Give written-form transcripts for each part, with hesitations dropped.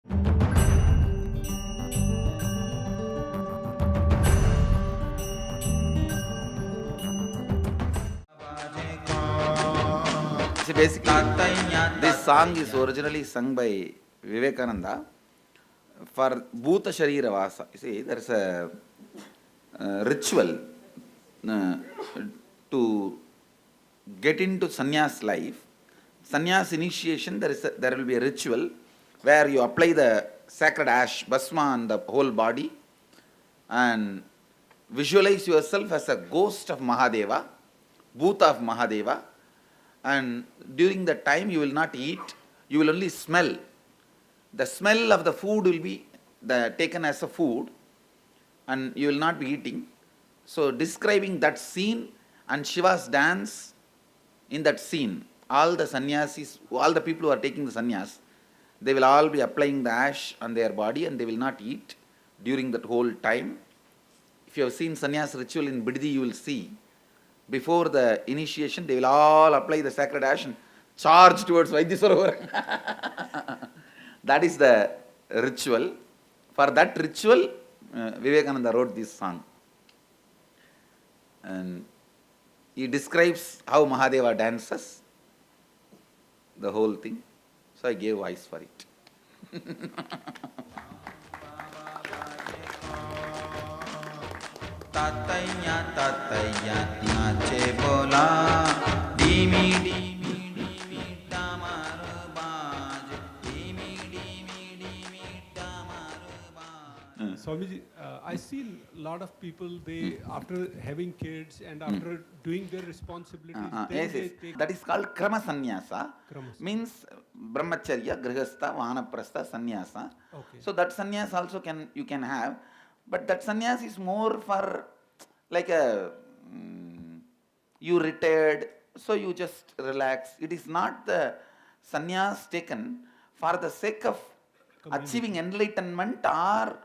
See, basically, this song is originally sung by Vivekananda for Bhuta Sharira Vasa. You see, there is a ritual to get into sannyas life. Sannyas initiation, there will be a ritual where you apply the sacred ash, bhasma, on the whole body and visualize yourself as a ghost of Mahadeva, Bhuta of Mahadeva. And during that time you will not eat, you will only smell. The smell of the food will be taken as a food and you will not be eating. So describing that scene and Shiva's dance in that scene, all the sannyasis, all the people who are taking the sannyas, they will all be applying the ash on their body and they will not eat during that whole time. If you have seen sannyas ritual in Biddi, you will see before the initiation, they will all apply the sacred ash and charge towards Vaidyasarovar. That is the ritual. For that ritual, Vivekananda wrote this song. And he describes how Mahadeva dances, the whole thing. So I gave voice for it. Tataya tataya nache bola dimi dimi dimi tamaru baj dimi dimi dimi tamaru baj. Swamiji, I see a lot of people, they after having kids and after doing their responsibilities, Yes. take That is called krama sannyasa. Means brahmacharya, grihastha, vanaprastha, sannyasa. Okay. So that sannyas also you can have, but that sannyas is more for like you retired, so you just relax. It is not the sannyas taken for the sake of achieving enlightenment or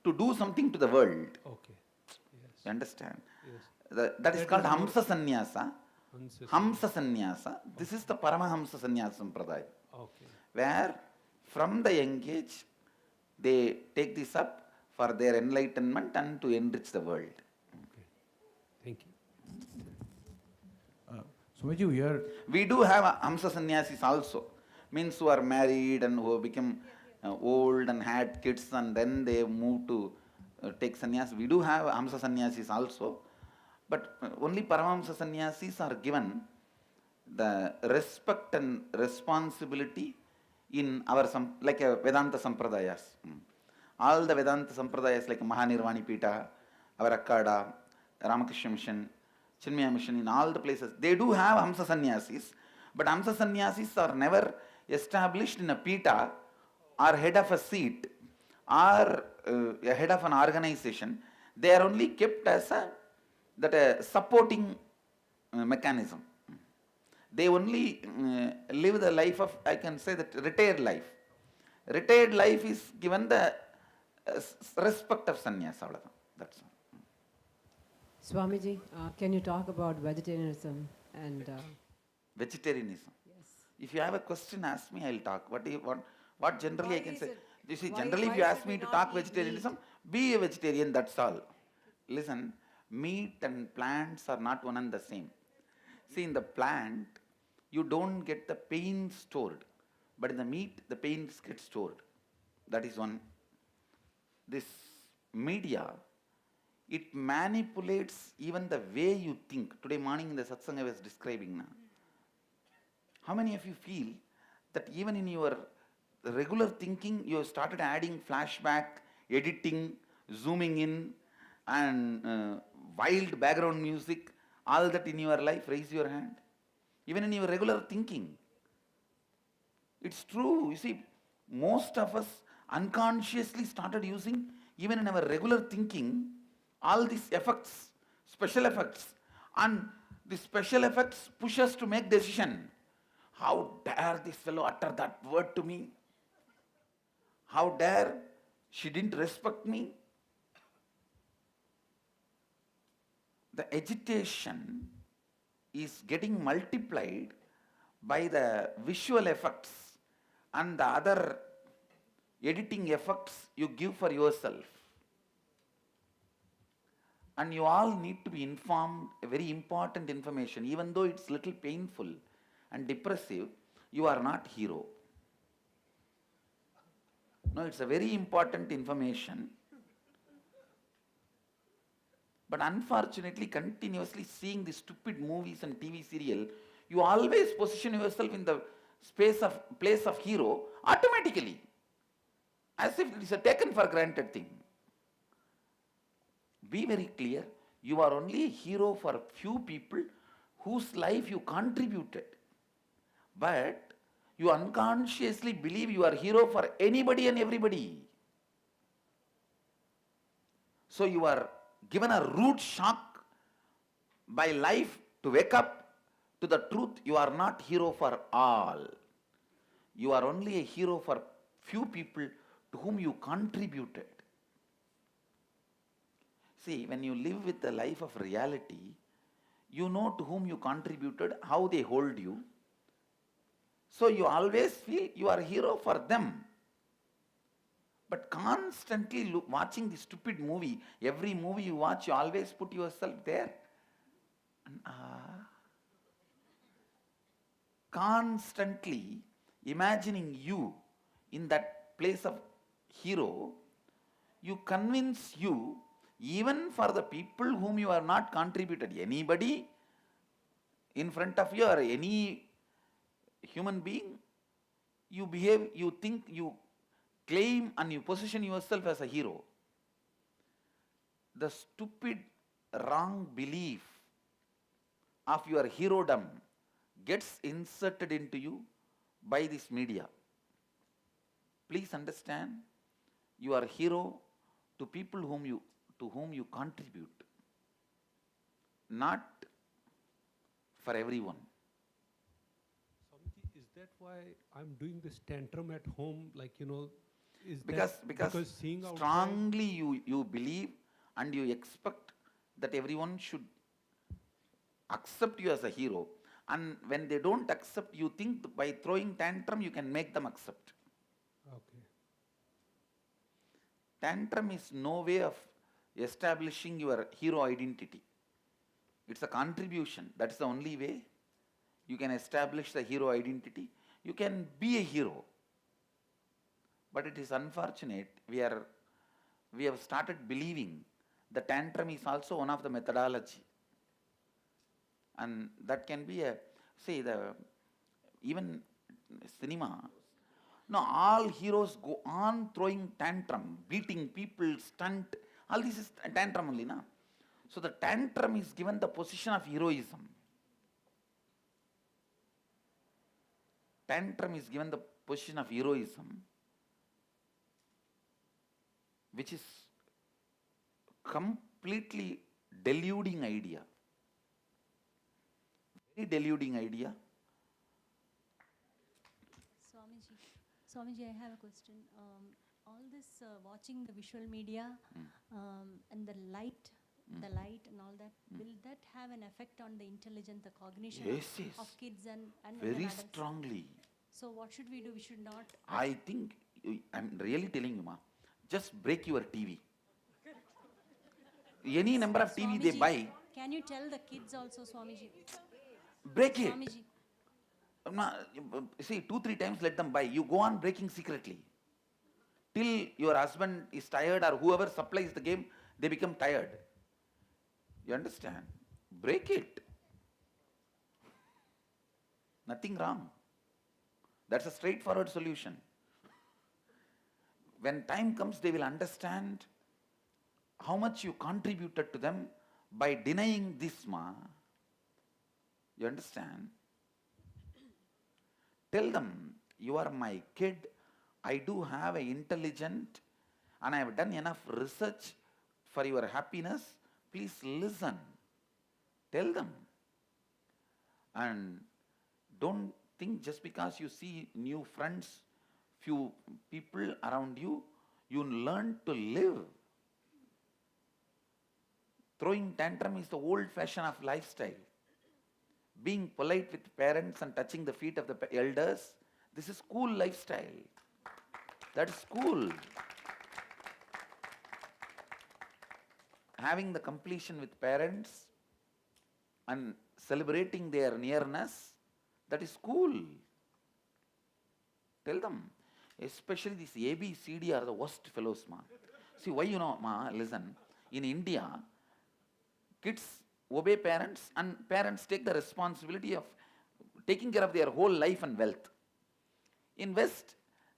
to do something to the world. Okay. Yes. You understand? Yes. That is called Hamsa Sannyasa. Hamsa Sannyasa. This is the Paramahamsa Sannyasa Sampradaya. Okay. Where from the young age they take this up for their enlightenment and to enrich the world. Okay. Thank you. Swamiji, we do have Hamsa Sannyasis also. Means who are married and who have become old and had kids and then they move to take sannyas. We do have Hamsa Sannyasis also. But only Paramahamsa Sannyasis are given the respect and responsibility in our, like Vedanta Sampradayas. All the Vedanta Sampradayas like Mahanirvani Pita, our Akkada, Ramakrishna Mission, Chinmaya Mission, in all the places, they do have Hamsa Sannyasis, but Hamsa Sannyasis are never established in a Pita or head of a seat or a head of an organization. They are only kept as a supporting mechanism. They only live the life of, I can say that, retired life. Retired life is given the respect of sannyasa. That's all. Swamiji, can you talk about vegetarianism and... Vegetarianism. Yes. If you have a question, ask me, I'll talk. What generally Why I can is say? it- You see, why- generally if why you should ask we me to not talk eat vegetarianism, be a vegetarian, that's all. Listen, meat and plants are not one and the same. See, in the plant, you don't get the pain stored. But in the meat, the pains get stored. That is one. This media, it manipulates even the way you think. Today morning in the satsang I was describing now. How many of you feel that even in your regular thinking, you have started adding flashback, editing, zooming in, and wild background music, all that in your life? Raise your hand. Even in your regular thinking. It's true. You see, most of us unconsciously started using, even in our regular thinking, all these effects, special effects. And the special effects push us to make decision. How dare this fellow utter that word to me? How dare she didn't respect me? The agitation is getting multiplied by the visual effects and the other editing effects you give for yourself. And you all need to be informed, a very important information. Even though it's little painful and depressive, you are not hero. No, it's a very important information. But unfortunately, continuously seeing the stupid movies and TV serial, you always position yourself in the place of hero automatically, as if it is a taken for granted thing. Be very clear, you are only a hero for a few people whose life you contributed. But you unconsciously believe you are a hero for anybody and everybody. So you are given a rude shock by life to wake up to the truth, you are not hero for all. You are only a hero for few people to whom you contributed. See, when you live with the life of reality, you know to whom you contributed, how they hold you. So you always feel you are a hero for them. But constantly watching the stupid movie, every movie you watch, you always put yourself there. And, constantly imagining you in that place of hero, you convince you, even for the people whom you have not contributed, anybody in front of you or any human being, you behave, you think, you claim and you position yourself as a hero. The stupid, wrong belief of your herodom gets inserted into you by this media. Please understand, you are a hero to people to whom you contribute, not for everyone. Swamiji, is that why I'm doing this tantrum at home? Like, is Because seeing outside, strongly you believe and you expect that everyone should accept you as a hero. And when they don't accept, you think by throwing tantrum you can make them accept. Okay. Tantrum is no way of establishing your hero identity. It's a contribution. That's the only way you can establish the hero identity. You can be a hero. But it is unfortunate, we have started believing the tantrum is also one of the methodology. And that can be even cinema. No, all heroes go on throwing tantrum, beating people, stunt. All this is tantrum only, na? So the tantrum is given the position of heroism. Tantrum is given the position of heroism, which is completely deluding idea. Very deluding idea. Swamiji, I have a question. All this watching the visual media and the light and all that, will that have an effect on the intelligence, the cognition of kids and very adults? strongly. So what should we do? We should not. I think, I'm really telling you, ma, just break your TV. Any number of TV they Swamiji, buy, can you tell the kids also, Swamiji? break it. Swamiji. See, 2-3 times let them buy. You go on breaking secretly. Till your husband is tired or whoever supplies the game, they become tired. You understand? Break it. Nothing wrong. That's a straightforward solution. When time comes, they will understand how much you contributed to them by denying this, ma. You understand? Tell them, you are my kid, I do have an intelligent and I have done enough research for your happiness. Please listen. Tell them. And don't think just because you see new friends, few people around you, you learn to live. Throwing tantrum is the old fashion of lifestyle. Being polite with parents and touching the feet of the elders, this is cool lifestyle. That is school. Having the completion with parents and celebrating their nearness, that is school. Tell them. Especially these ABCD are the worst fellows, ma. See, why ma? Listen. In India, kids obey parents and parents take the responsibility of taking care of their whole life and wealth. In West,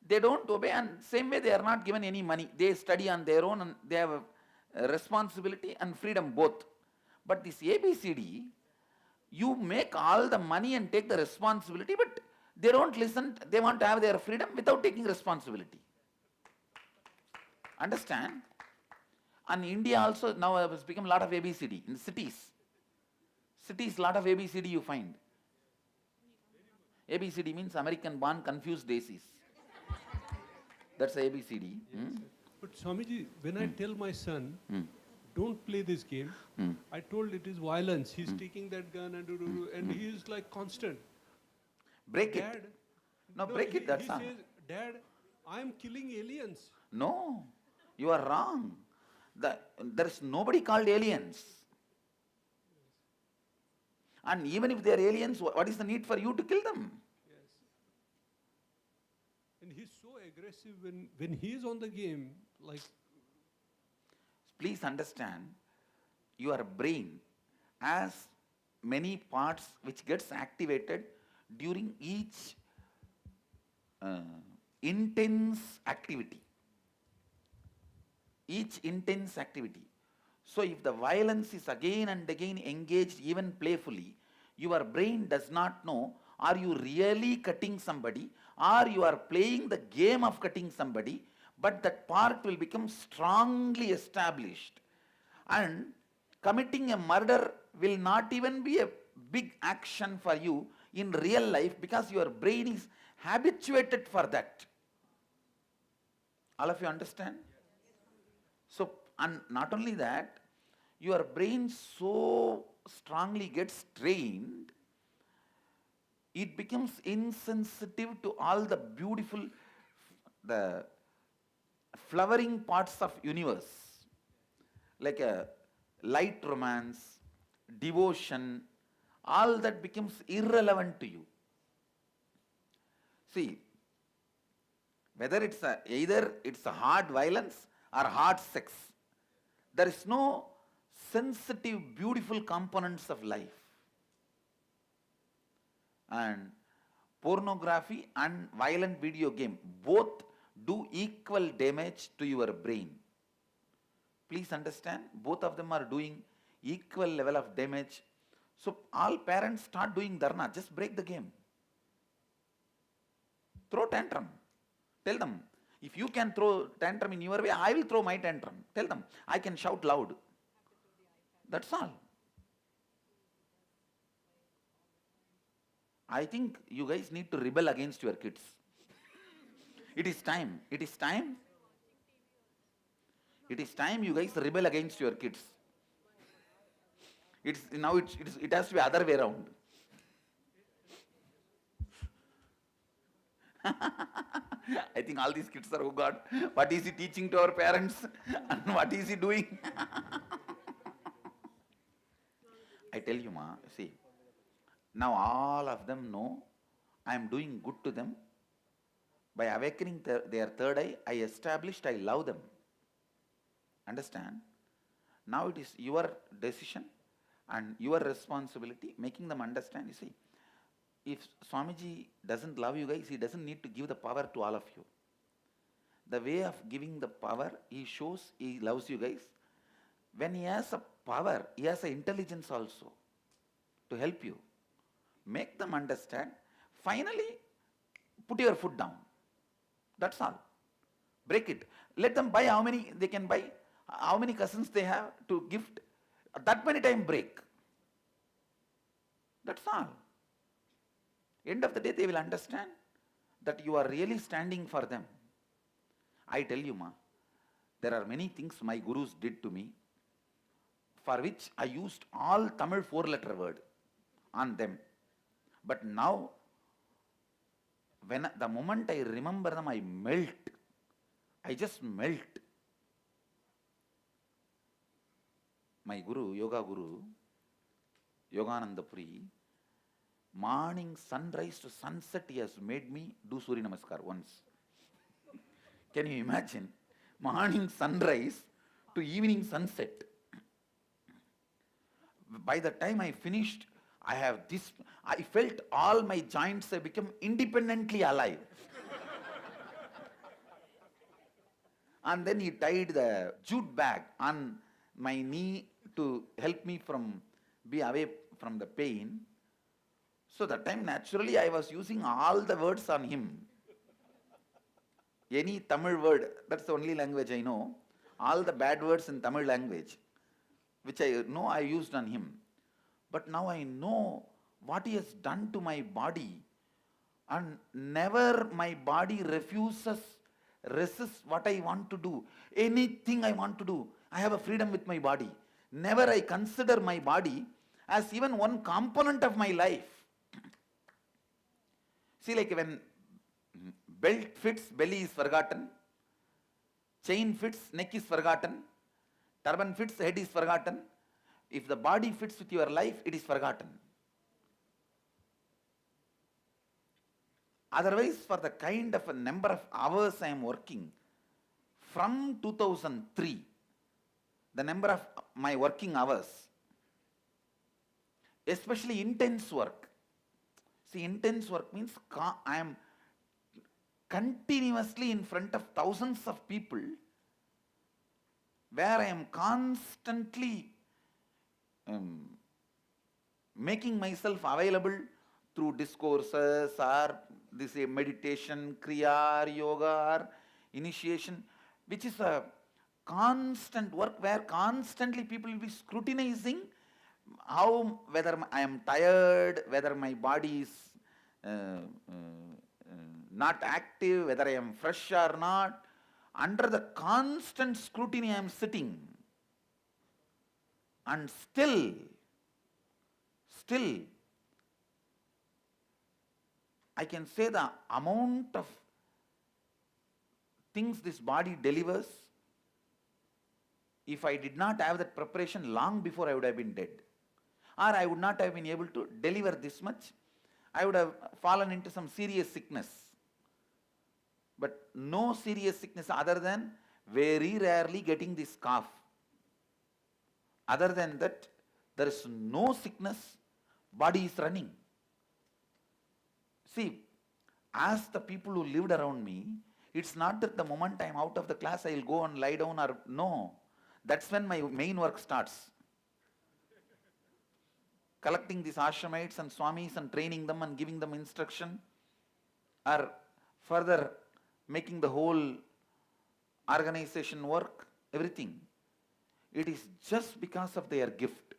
they don't obey, and same way they are not given any money. They study on their own and they have a responsibility and freedom both. But this ABCD, you make all the money and take the responsibility, but they don't listen. They want to have their freedom without taking responsibility. Understand? And India also now has become a lot of ABCD in cities. Cities, lot of ABCD you find. ABCD means American born confused daisies. That's ABCD. Yes, but Swamiji, when I tell my son, don't play this game, I told it is violence. He's taking that gun and he is like constant. Break Dad, it. No, break it, that's all. He says, Dad, I'm killing aliens. No, you are wrong. There is nobody called aliens. And even if they are aliens, what is the need for you to kill them? Yes. And he's so aggressive when he is on the game, like... Please understand, your brain has many parts which gets activated during each intense activity. Each intense activity. So if the violence is again and again engaged even playfully, your brain does not know, are you really cutting somebody or you are playing the game of cutting somebody, but that part will become strongly established. And committing a murder will not even be a big action for you in real life because your brain is habituated for that. All of you understand? So, and not only that, your brain so strongly gets trained, it becomes insensitive to all the beautiful, the flowering parts of universe, like a light romance, devotion, all that becomes irrelevant to you. See, whether it's either it's a hard violence or hard sex, there is no sensitive, beautiful components of life. And pornography and violent video game both do equal damage to your brain. Please understand, both of them are doing equal level of damage. So all parents start doing dharna, just break the game. Throw tantrum. Tell them, if you can throw tantrum in your way, I will throw my tantrum. Tell them, I can shout loud. That's all. I think you guys need to rebel against your kids. It is time. It is time. It is time you guys rebel against your kids. It has to be other way around. I think all these kids are, oh God, what is he teaching to our parents and what is he doing? I tell you, ma, see, now all of them know I am doing good to them. By awakening their third eye, I established I love them. Understand? Now it is your decision and your responsibility, making them understand. You see, if Swamiji doesn't love you guys, he doesn't need to give the power to all of you. The way of giving the power, he shows he loves you guys. When he has a power, he has an intelligence also to help you. Make them understand. Finally, put your foot down. That's all. Break it. Let them buy how many they can buy, how many cousins they have to gift. That many time break. That's all. End of the day, they will understand that you are really standing for them. I tell you, ma, there are many things my gurus did to me for which I used all Tamil 4-letter word on them. But now, when the moment I remember them, I melt. I just melt. My guru, yoga guru, Yogananda Puri, morning sunrise to sunset, he has made me do Surya Namaskar once. Can you imagine? Morning sunrise to evening sunset. By the time I finished, I felt all my joints have become independently alive. And then he tied the jute bag on my knee to help me be away from the pain. So that time naturally I was using all the words on him. Any Tamil word, that's the only language I know. All the bad words in Tamil language, which I know I used on him. But now I know what he has done to my body, and never my body resists what I want to do. Anything I want to do, I have a freedom with my body. Never I consider my body as even one component of my life. See, like when belt fits, belly is forgotten. Chain fits, neck is forgotten. Turban fits, head is forgotten. If the body fits with your life, it is forgotten. Otherwise, for the kind of a number of hours I am working, from 2003, the number of my working hours, especially intense work. See, intense work means I am continuously in front of thousands of people, where I am constantly making myself available through discourses or this meditation, kriya, or yoga, or initiation, which is a constant work where constantly people will be scrutinizing whether I am tired, whether my body is not active, whether I am fresh or not. Under the constant scrutiny I am sitting. And still, I can say the amount of things this body delivers, if I did not have that preparation long before, I would have been dead. Or I would not have been able to deliver this much. I would have fallen into some serious sickness. But no serious sickness other than very rarely getting this cough. Other than that, there is no sickness, body is running. See, as the people who lived around me, it's not that the moment I am out of the class, I will go and lie down or no. That's when my main work starts. Collecting these ashramites and swamis and training them and giving them instruction, or further making the whole organization work, everything. It is just because of their gift.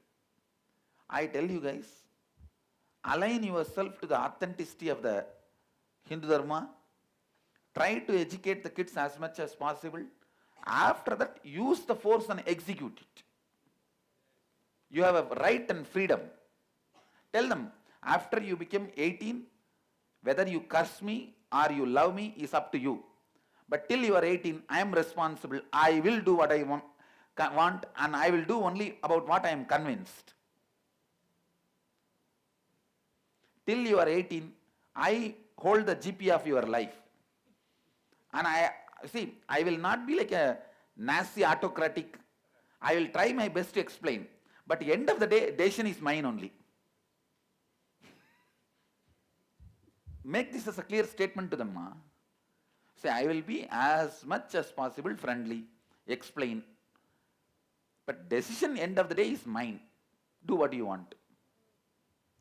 I tell you guys, align yourself to the authenticity of the Hindu Dharma. Try to educate the kids as much as possible. After that, use the force and execute it. You have a right and freedom. Tell them, after you become 18, whether you curse me or you love me is up to you. But till you are 18, I am responsible. I will do what I want, and I will do only about what I am convinced. Till you are 18, I hold the GP of your life. And I will not be like a Nazi autocratic. I will try my best to explain. But at the end of the day, decision is mine only. Make this as a clear statement to them. Say, I will be as much as possible friendly, explain. But decision end of the day is mine. Do what you want.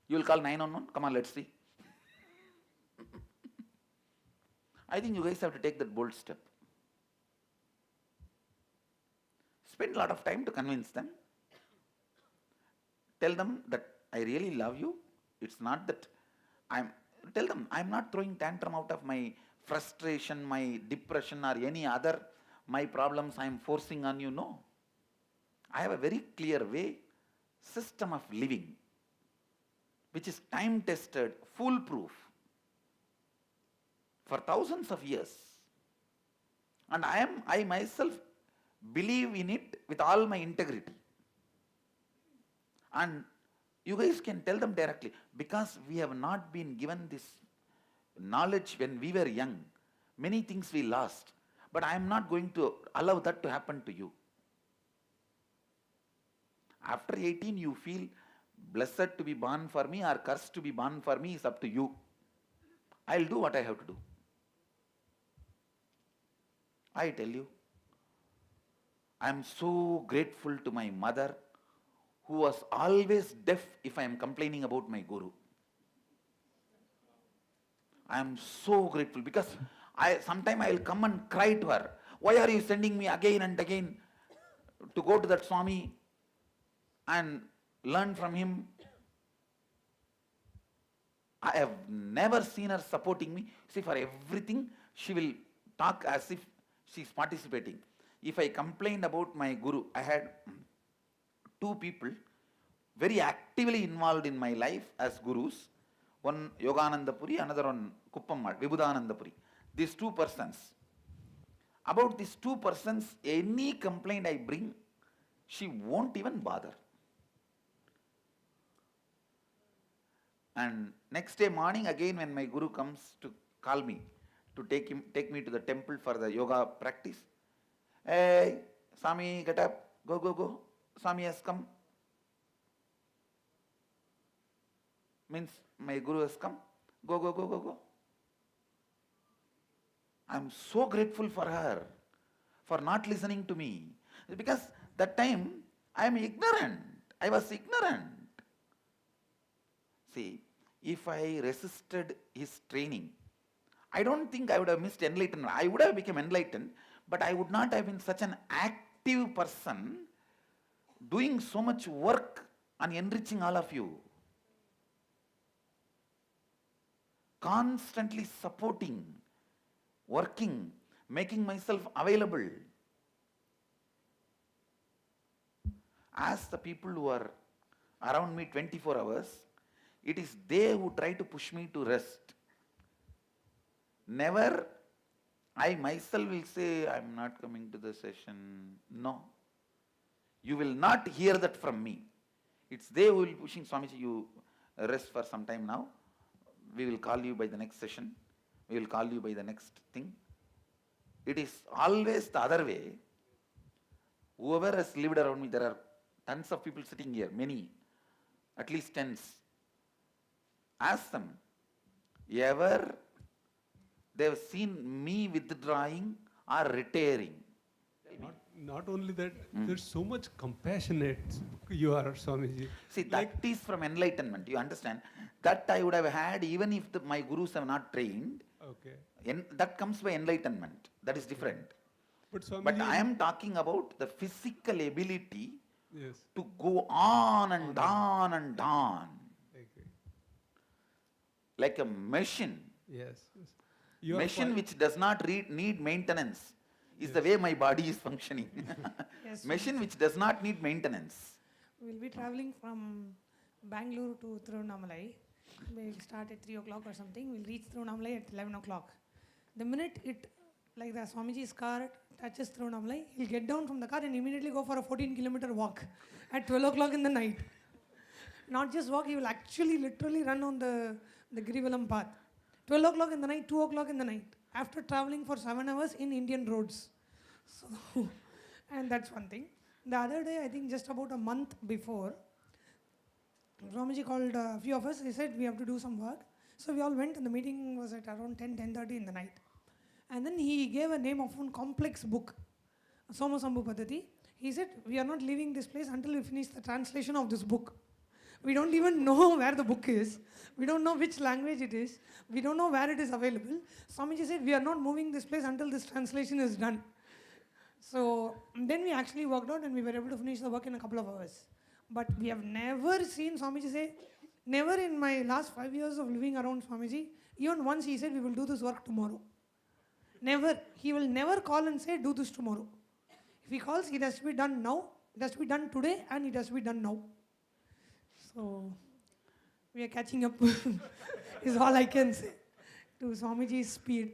You will call 911? Come on, let's see. I think you guys have to take that bold step. Spend a lot of time to convince them. Tell them that I really love you. It's not that tell them I'm not throwing tantrum out of my frustration, my depression, or any other my problems I'm forcing on you. No. I have a very clear system of living, which is time-tested, foolproof. For thousands of years, And I myself believe in it with all my integrity. And you guys can tell them directly, because we have not been given this knowledge when we were young. Many things we lost. But I am not going to allow that to happen to you. After 18, you feel blessed to be born for me or cursed to be born for me is up to you. I'll do what I have to do. I tell you, I am so grateful to my mother, who was always deaf if I am complaining about my guru. I am so grateful, because sometime I will come and cry to her. Why are you sending me again and again to go to that Swami and learn from him? I have never seen her supporting me. See, for everything, she will talk as if she is participating. If I complained about my guru, I had two people very actively involved in my life as gurus. One Yogananda Puri, another one Kuppammal, Vibhudananda Puri. These two persons. About these two persons, any complaint I bring, she won't even bother. And next day morning, again when my guru comes to call me, to take me to the temple for the yoga practice. Hey, Swami, get up, go. Swami has come. Means my guru has come. Go. I am so grateful for her, for not listening to me. Because that time I am ignorant. I was ignorant. See, if I resisted his training, I don't think I would have missed enlightenment. I would have become enlightened, but I would not have been such an active person doing so much work on enriching all of you. Constantly supporting, working, making myself available. As the people who are around me 24 hours, it is they who try to push me to rest. Never I myself will say, I am not coming to the session. No. You will not hear that from me. It's they who will be pushing, Swamiji, you rest for some time now. We will call you by the next session. We will call you by the next thing. It is always the other way. Whoever has lived around me, there are tons of people sitting here, many, at least tens. Ask them, ever they have seen me withdrawing or retiring? Not only that, there's so much compassionate you are, Swamiji. See, that is from enlightenment, you understand? That I would have had even if my gurus have not trained. Okay. That comes by enlightenment. That is different. But, Swamiji, But I am talking about the physical ability yes, to go on and on and on. okay. Like a machine. Yes. You are Machine quite- which does not need maintenance is the way my body is functioning. Yes, Machine which does not need maintenance. we'll be traveling from Bangalore to Tiruvannamalai. We'll start at 3 o'clock or something. We'll reach Tiruvannamalai at 11 o'clock. The minute like the Swamiji's car touches Tiruvannamalai, he'll get down from the car and immediately go for a 14-kilometer walk at 12 o'clock in the night. Not just walk, he will actually literally run on the Girivalam path. 12 o'clock in the night, 2 o'clock in the night, after traveling for 7 hours in Indian roads. So, and that's one thing. The other day, I think just about a month before, Swamiji called a few of us. He said, we have to do some work. So we all went, and the meeting was at around 10:30 in the night. And then he gave a name of one complex book, Somasambhu Paddhati. He said, we are not leaving this place until we finish the translation of this book. We don't even know where the book is. We don't know which language it is. We don't know where it is available. Swamiji said, we are not moving this place until this translation is done. So then we actually worked out and we were able to finish the work in a couple of hours. But we have never seen Swamiji say, never in my last 5 years of living around Swamiji, even once he said, we will do this work tomorrow. Never. He will never call and say, do this tomorrow. If he calls, it has to be done now, it has to be done today, and it has to be done now. So we are catching up is all I can say to Swamiji's speed.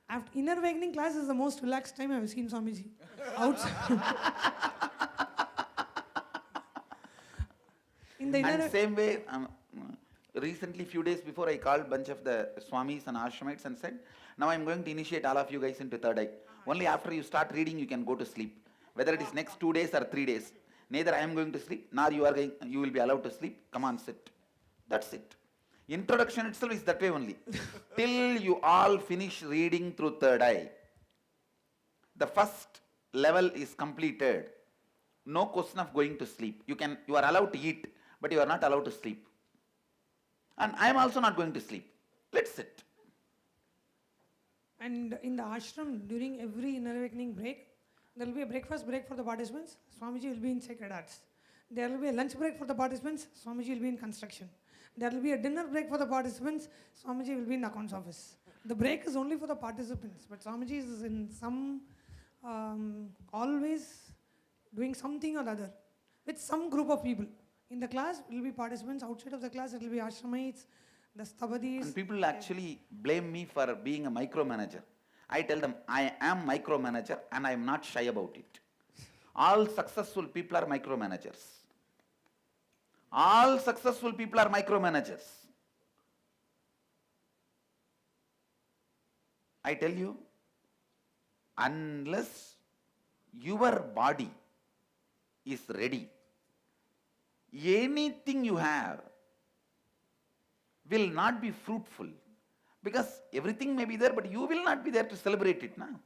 After inner awakening class is the most relaxed time I've seen Swamiji. Outside. In the And inner same way, recently, few days before, I called bunch of the Swamis and Ashramites and said, now I'm going to initiate all of you guys into third eye. Only after you start reading, you can go to sleep. Whether it is next 2 days or 3 days. Neither I am going to sleep, nor you will be allowed to sleep. Come on, sit. That's it. Introduction itself is that way only. Till you all finish reading through third eye, the first level is completed. No question of going to sleep. You are allowed to eat, but you are not allowed to sleep. And I am also not going to sleep. Let's sit. And in the ashram, during every inner awakening break, there will be a breakfast break for the participants. Swamiji will be in sacred arts. There will be a lunch break for the participants. Swamiji will be in construction. There will be a dinner break for the participants. Swamiji will be in accounts office. The break is only for the participants, but Swamiji is in some, always doing something or other with some group of people. In the class will be participants. Outside of the class, it will be ashramites, the stabadis. And people actually blame me for being a micromanager. I tell them, I am micromanager and I am not shy about it. All successful people are micromanagers. All successful people are micromanagers. I tell you, unless your body is ready, anything you have will not be fruitful, because everything may be there, but you will not be there to celebrate it now.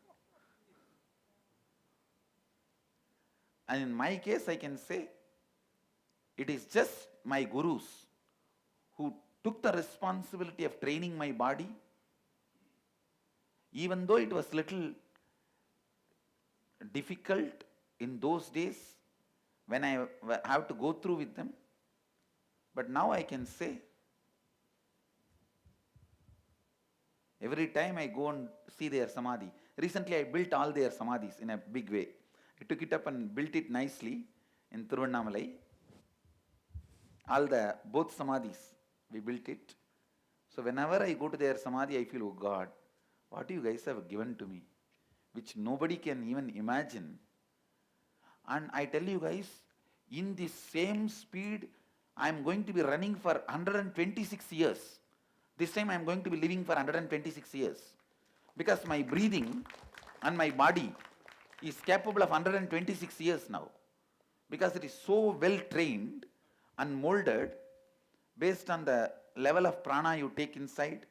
And in my case, I can say, it is just my gurus who took the responsibility of training my body, even though it was little difficult in those days when I have to go through with them. But now I can say, every time I go and see their samadhi. Recently I built all their samadhis in a big way. I took it up and built it nicely in Thiruvannamalai. Both samadhis, we built it. So whenever I go to their samadhi, I feel, oh God, what you guys have given to me, which nobody can even imagine. And I tell you guys, in the same speed, I am going to be running for 126 years. This time I am going to be living for 126 years. Because my breathing and my body is capable of 126 years now. Because it is so well trained and molded based on the level of prana you take inside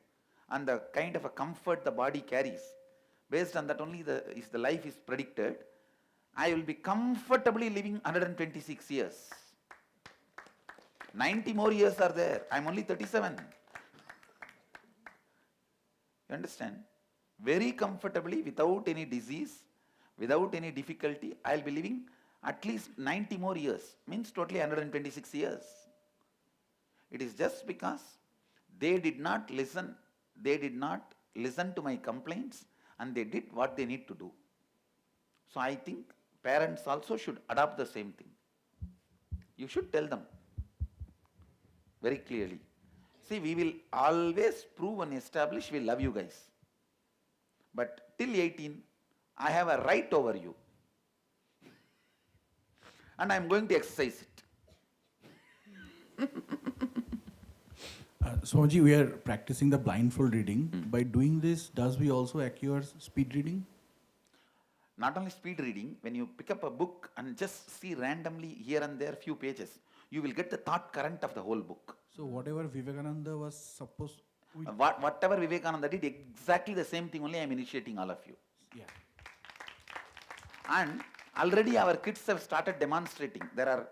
and the kind of a comfort the body carries. Based on that only the life is predicted. I will be comfortably living 126 years. 90 more years are there. I am only 37. You understand? Very comfortably, without any disease, without any difficulty, I will be living at least 90 more years. Means totally 126 years. It is just because they did not listen. They did not listen to my complaints and they did what they need to do. So I think parents also should adopt the same thing. You should tell them very clearly. See, we will always prove and establish we love you guys. But till 18, I have a right over you. And I am going to exercise it. Swamiji, we are practicing the blindfold reading. By doing this, does we also acquire speed reading? Not only speed reading, when you pick up a book and just see randomly here and there few pages, you will get the thought current of the whole book. So whatever Vivekananda was supposed... Whatever Vivekananda did, exactly the same thing only I am initiating all of you. Yeah. And already our kids have started demonstrating. There are,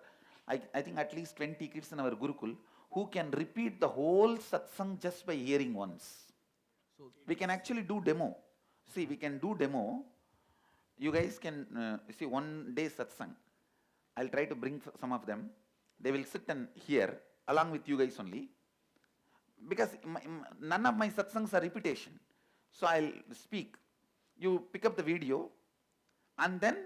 I think at least 20 kids in our Gurukul who can repeat the whole satsang just by hearing once. So we can actually do demo. See, we can do demo. You guys can see one day satsang. I'll try to bring some of them. They will sit and hear along with you guys only. Because none of my satsangs are repetition. So I'll speak. You pick up the video and then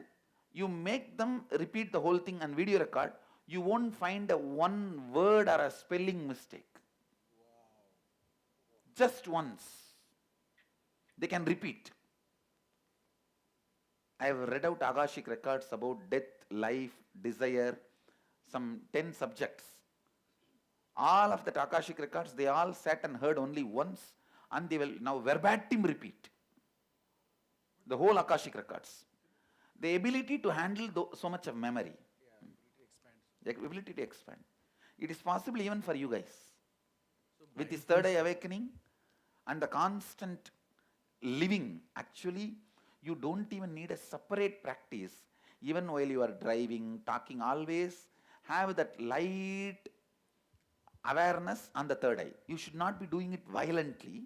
you make them repeat the whole thing and video record. You won't find a one word or a spelling mistake. Wow. Just once. They can repeat. I have read out Akashic records about death, life, desire, some 10 subjects. All of the Akashic records, they all sat and heard only once, and they will now verbatim repeat the whole Akashic records. The ability to handle so much of memory. The ability to expand. It is possible even for you guys. With this third eye awakening and the constant living, actually, you don't even need a separate practice. Even while you are driving, talking, always have that light awareness on the third eye. You should not be doing it violently,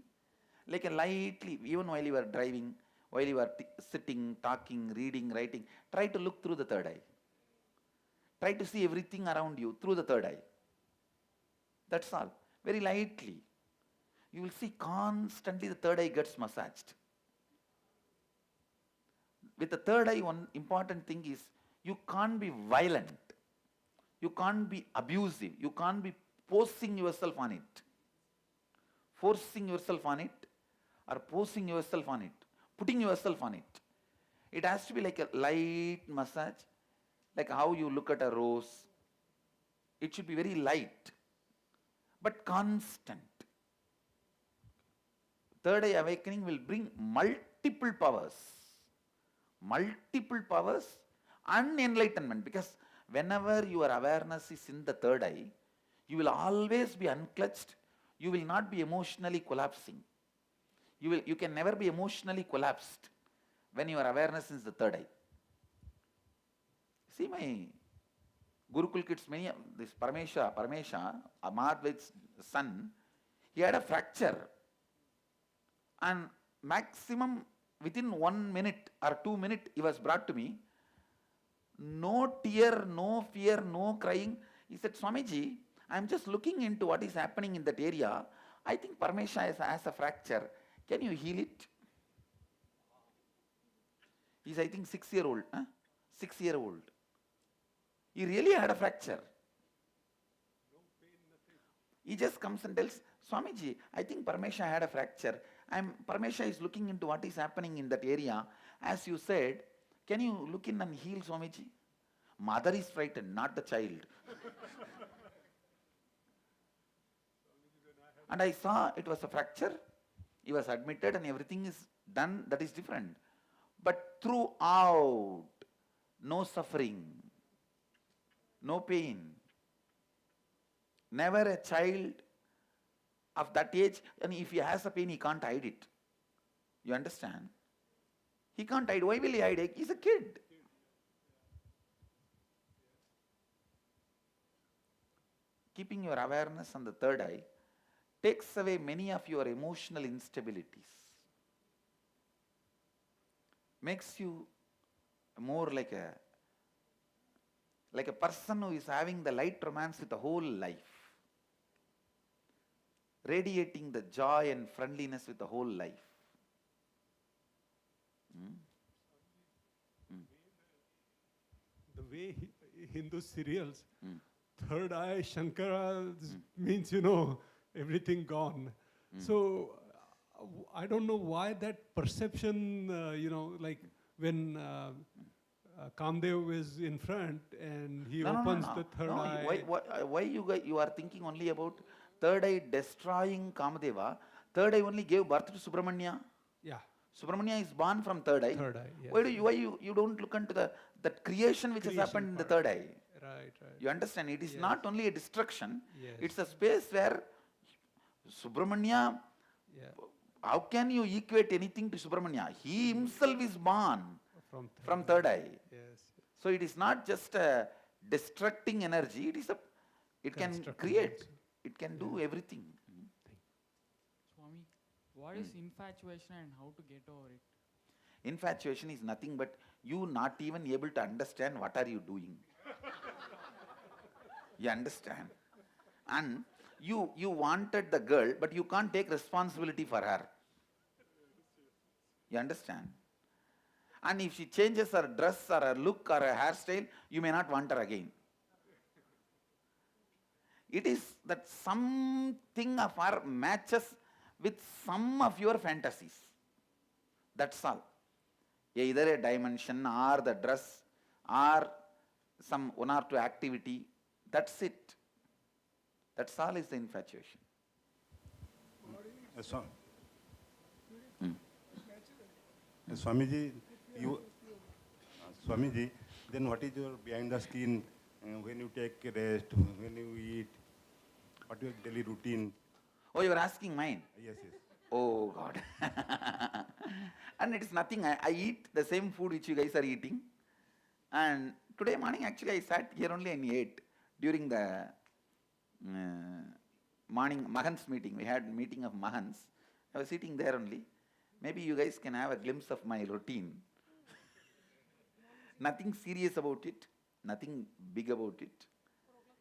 like a lightly, even while you are driving, while you are sitting, talking, reading, writing, try to look through the third eye. Try to see everything around you through the third eye. That's all. Very lightly. You will see constantly the third eye gets massaged. With the third eye, one important thing is you can't be violent. You can't be abusive. You can't be forcing yourself on it. Forcing yourself on it or forcing yourself on it. Putting yourself on it. It has to be like a light massage, like how you look at a rose. It should be very light, but constant. Third eye awakening will bring multiple powers and enlightenment, because whenever your awareness is in the third eye, you will always be unclutched. You will not be emotionally collapsing. You can never be emotionally collapsed when your awareness is the third eye. See my Gurukul kids, this Paramesha, Madhvait's son, he had a fracture. And maximum within 1 minute or 2 minutes, he was brought to me. No tear, no fear, no crying. He said, Swamiji, I am just looking into what is happening in that area. I think Paramesha has a fracture. Can you heal it? He's, I think, 6-year-old. 6-year-old. He really had a fracture. He just comes and tells, Swamiji, I think Paramesha had a fracture. Paramesha is looking into what is happening in that area. As you said, can you look in and heal, Swamiji? Mother is frightened, not the child. And I saw it was a fracture. He was admitted and everything is done. That is different. But throughout, no suffering, no pain. Never a child of that age, and if he has a pain, he can't hide it. You understand? He can't hide. Why will he hide? He's a kid. Keeping your awareness on the third eye takes away many of your emotional instabilities. Makes you more like a person who is having the light romance with the whole life. Radiating the joy and friendliness with the whole life. The way Hindu serials, third eye Shankara means, everything gone. So I don't know why that perception, like when Kamdev is in front and he opens the third eye. Why you are thinking only about third eye destroying Kamadeva? Third eye only gave birth to Subramanya. Yeah. Subramanya is born from third eye. Third eye, yes. Why you don't look into that creation which has happened in the third eye? Right. You understand? It is not only a destruction. Yes. It's a space where Subramanya, how can you equate anything to Subramanya? He himself is born from third eye. Yes. So it is not just a destructing energy, it can create, it can do everything. Swami, what is infatuation and how to get over it? Infatuation is nothing but you not even able to understand what are you doing. You understand? And you wanted the girl, but you can't take responsibility for her. You understand? And if she changes her dress or her look or her hairstyle, you may not want her again. It is that something of her matches with some of your fantasies. That's all. either a dimension or the dress or some one or two activity. That's it. That's all is the infatuation. Swamiji, Swamiji, then what is your behind the screen when you take rest, when you eat, what is your daily routine? Oh, you are asking mine? Yes, yes. Oh God. And it is nothing. I eat the same food which you guys are eating. And today morning actually I sat here only and ate during the morning Mahans meeting. We had meeting of Mahans. I was sitting there only. Maybe you guys can have a glimpse of my routine. Nothing serious about it, nothing big about it.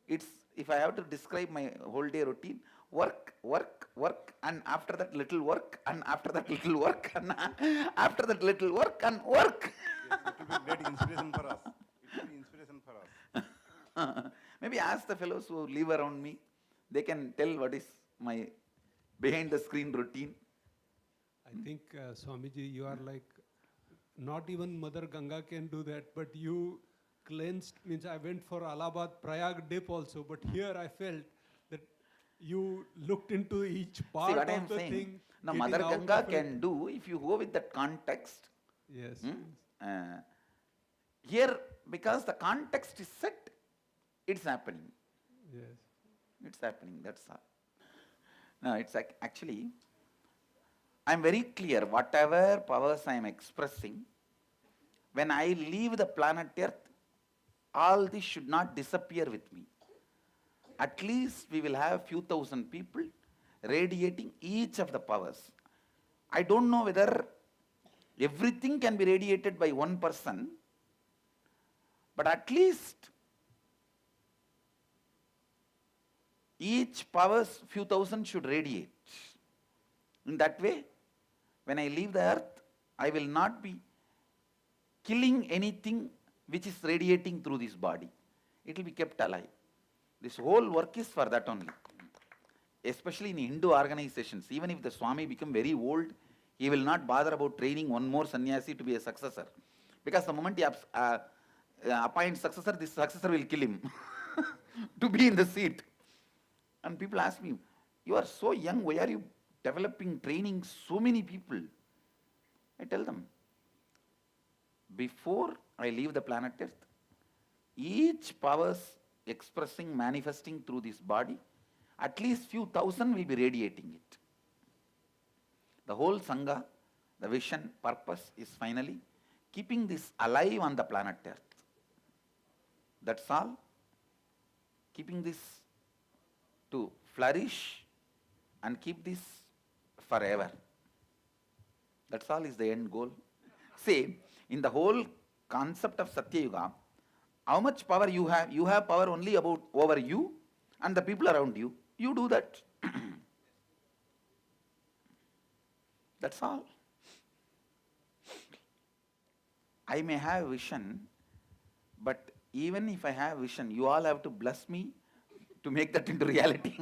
It's, if I have to describe my whole day routine, work, work, work, and after that little work, and after that little work, and after that little work, and work. Yes, it will be great inspiration for us. It will be inspiration for us. Maybe ask the fellows who live around me. They can tell what is my behind the screen routine. I think, Swamiji, you are like, not even Mother Ganga can do that, but you cleansed, means I went for Allahabad Prayag dip also, but here I felt that you looked into each part See what I of am the saying? thing. Now getting Mother out Ganga of it. can do if you go with that context. Yes. Here, because the context is set, it's happening. Yes. It's happening, that's all. No, it's like actually, I'm very clear, whatever powers I am expressing, when I leave the planet Earth, all this should not disappear with me. At least we will have few thousand people radiating each of the powers. I don't know whether everything can be radiated by one person, but at least each powers few thousand should radiate. In that way, when I leave the earth, I will not be killing anything which is radiating through this body. It will be kept alive. This whole work is for that only. Especially in Hindu organizations, even if the Swami become very old, he will not bother about training one more sannyasi to be a successor. Because the moment he appoints successor, this successor will kill him to be in the seat. And people ask me, you are so young, why are you developing, training so many people? I tell them, before I leave the planet Earth, each powers expressing, manifesting through this body, at least few thousand will be radiating it. The whole Sangha, the vision, purpose is finally keeping this alive on the planet Earth. That's all. Keeping this to flourish and keep this forever. That's all is the end goal. Say, in the whole concept of Satya Yuga, how much power you have power only about over you and the people around you. You do that. That's all. I may have vision, but even if I have vision, you all have to bless me to make that into reality.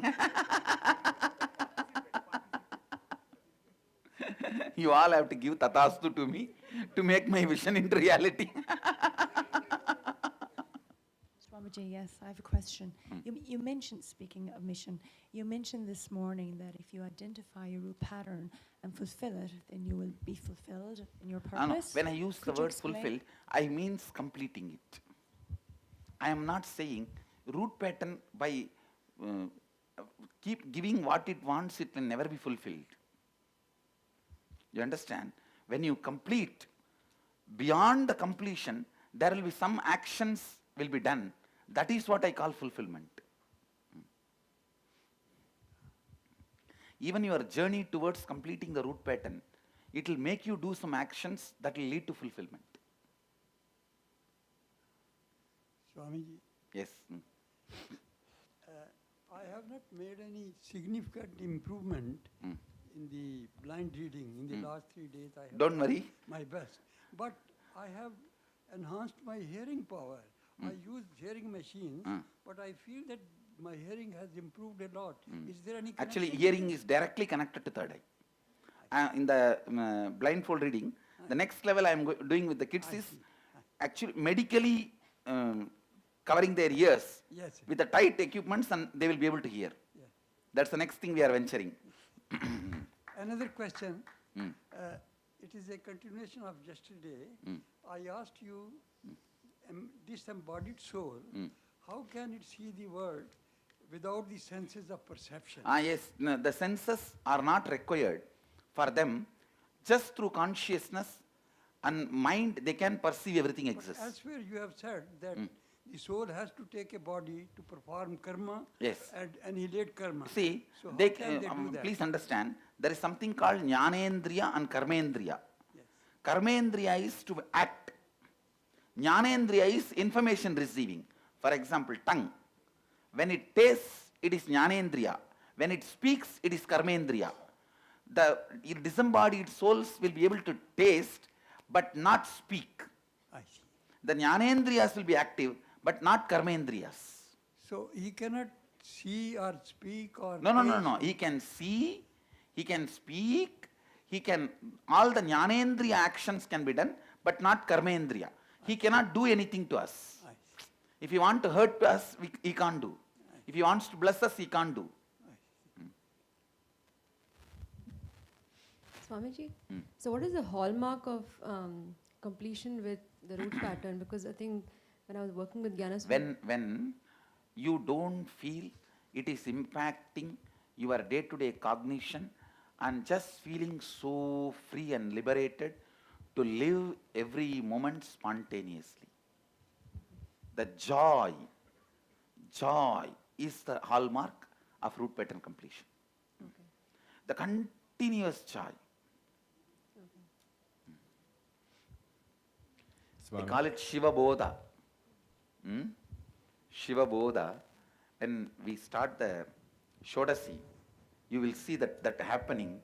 You all have to give tatastu to me to make my vision into reality. Swamiji, yes, I have a question. You mentioned, speaking of mission, you mentioned this morning that if you identify your root pattern and fulfill it, then you will be fulfilled in your purpose. When I use the Could you word explain? fulfilled, I means completing it. I am not saying root pattern by keep giving what it wants, it will never be fulfilled. You understand? When you complete, beyond the completion, there will be some actions will be done. That is what I call fulfillment. Even your journey towards completing the root pattern, it will make you do some actions that will lead to fulfillment. Swamiji, Yes. I have not made any significant improvement in the blind reading in the last 3 days. I have Don't done worry. my best, but I have enhanced my hearing power. I use hearing machines, but I feel that my hearing has improved a lot. Is there any Actually, connection hearing between- is directly connected to third eye. In the blindfold reading, The next level I am doing with the kids is actually medically covering their ears Yes. with the tight equipments, and they will be able to hear. Yeah. That's the next thing we are venturing. Another question. Mm. It is a continuation of yesterday. Mm. I asked you, disembodied soul, how can it see the world without the senses of perception? Yes, no, the senses are not required for them. Just through consciousness and mind, they can perceive everything But exists. elsewhere you have said that the soul has to take a body to perform karma Yes. and annihilate karma. See, So how they, can they do that? please understand, there is something called Jnanendriya and Karmendriya. Yes. Karmendriya is to act. Jnanendriya is information receiving. For example, tongue. When it tastes, it is Jnanendriya. When it speaks, it is Karmendriya. The disembodied souls will be able to taste but not speak. I see. The Jnanendriyas will be active but not Karmendriyas. So he cannot see or speak or No. He can see, he can speak, he can, all the Jnanendriya actions can be done, but not Karmendriya. He cannot do anything to us. I see. If he wants to hurt us, he can't do. If he wants to bless us, he can't do. Swamiji, so what is the hallmark of completion with the root pattern? Because I think when I was working with Jnana When you don't feel it is impacting your day-to-day cognition and just feeling so free and liberated to live every moment spontaneously. The joy is the hallmark of root pattern completion. Okay. The continuous joy. We call it Shiva Bodha. Shiva Bodha. When we start the Shodasi, you will see that happening.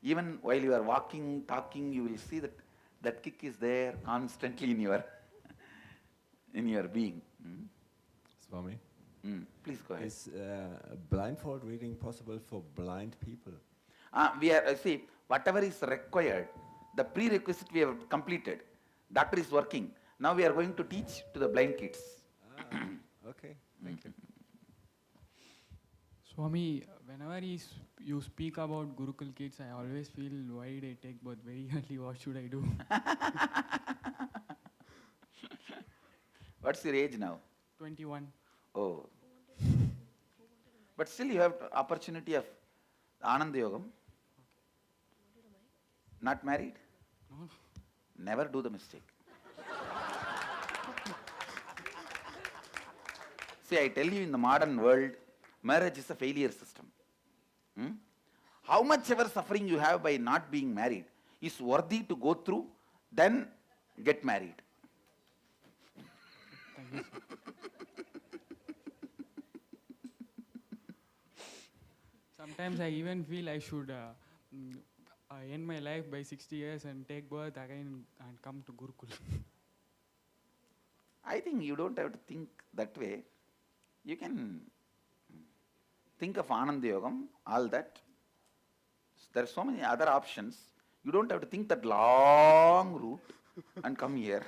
Even while you are walking, talking, you will see that kick is there constantly in your being. Swami, Please go ahead. is blindfold reading possible for blind people? We are see, whatever is required, the prerequisite we have completed. Doctor is working. Now we are going to teach to the blind kids. Okay, thank you. Swami, whenever you speak about Gurukul kids, I always feel why they take birth very early. What should I do? What's your age now? 21. Oh. But still you have opportunity of Ananda Yogam. Not married? No. Never do the mistake. See, I tell you, in the modern world, marriage is a failure system. How much ever suffering you have by not being married is worthy to go through, then get married. Thank you, sir. Sometimes I even feel I should end my life by 60 years and take birth again and come to Gurukul. I think you don't have to think that way. You can think of Ananda Yogam, all that. There are so many other options. You don't have to think that long route and come here.